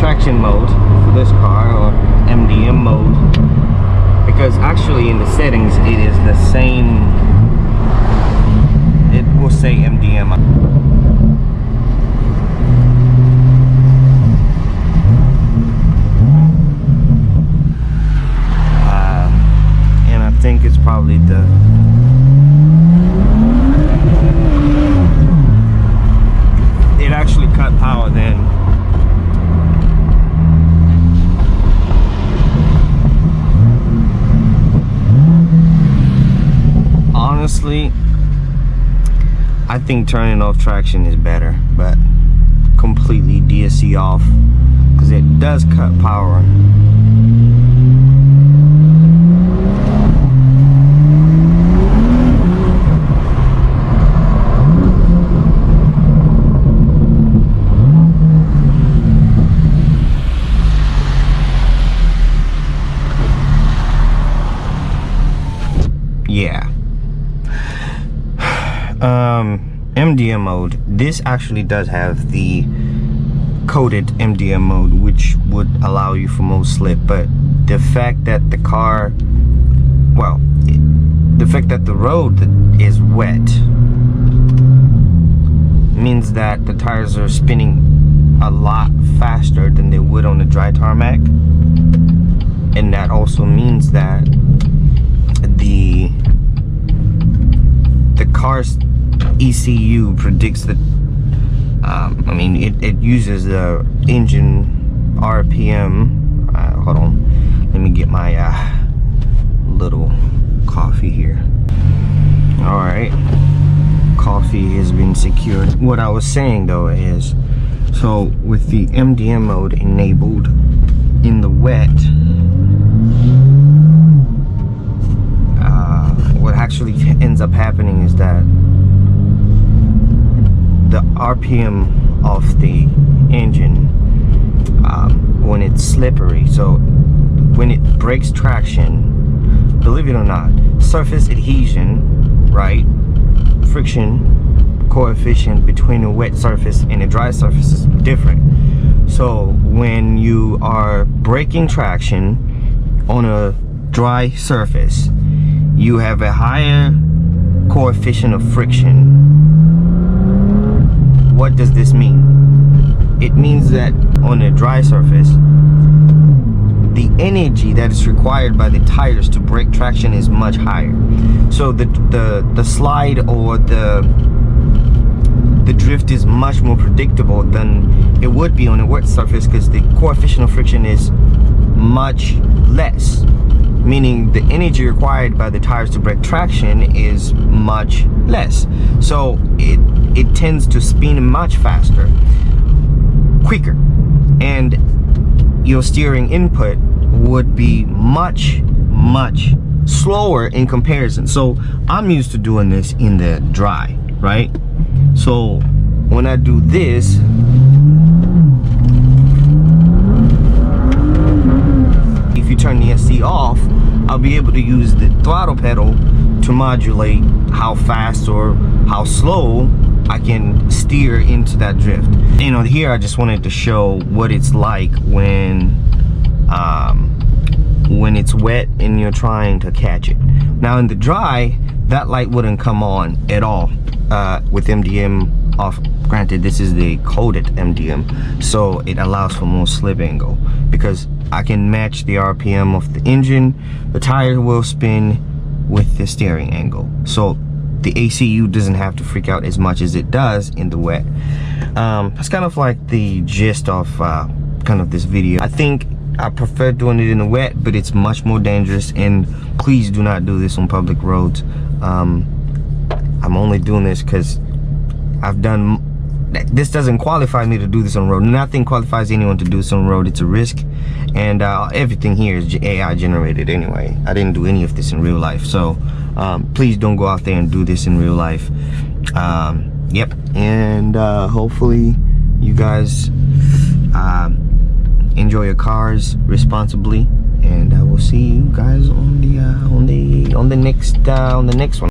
traction mode for this car, or MDM mode, because actually in the settings it is the same. It will say MDM. And I think it's probably it actually cut power then. Honestly, I think turning off traction is better, but completely DSC off, because it does cut power. Yeah. MDM mode, this actually does have the coded MDM mode, which would allow you for most slip, but the fact that the car, well, the fact that the road is wet means that the tires are spinning a lot faster than they would on the dry tarmac, and that also means that the car's ECU predicts that I mean it uses the engine RPM. Hold on, let me get my little coffee here. All right, coffee has been secured. What I was saying though is, so with the MDM mode enabled in the wet, what actually ends up happening is that the RPM of the engine, when it's slippery, so when it breaks traction, believe it or not, surface adhesion, right, friction coefficient between a wet surface and a dry surface is different. So when you are braking traction on a dry surface, you have a higher coefficient of friction. What does this mean? It means that on a dry surface, the energy that is required by the tires to break traction is much higher. So the slide or the drift is much more predictable than it would be on a wet surface, because the coefficient of friction is much less, meaning the energy required by the tires to break traction is much less. So it tends to spin much faster, quicker, and your steering input would be much slower in comparison. So I'm used to doing this in the dry, right? So when I do this, if you turn the SC off, I'll be able to use the throttle pedal to modulate how fast or how slow I can steer into that drift. You know, here I just wanted to show what it's like when it's wet and you're trying to catch it. Now in the dry, that light wouldn't come on at all with MDM off. Granted, this is the coated MDM, so it allows for more slip angle, because I can match the RPM of the engine, the tire will spin with the steering angle, so the ACU doesn't have to freak out as much as it does in the wet. That's kind of like the gist of kind of this video. I think I prefer doing it in the wet, but it's much more dangerous, and please do not do this on public roads. I'm only doing this because this doesn't qualify me to do this on road. Nothing qualifies anyone to do this on road. It's a risk, and everything here is AI generated anyway. I didn't do any of this in real life, so please don't go out there and do this in real life. Yep, and hopefully you guys enjoy your cars responsibly, and I will see you guys on the next one.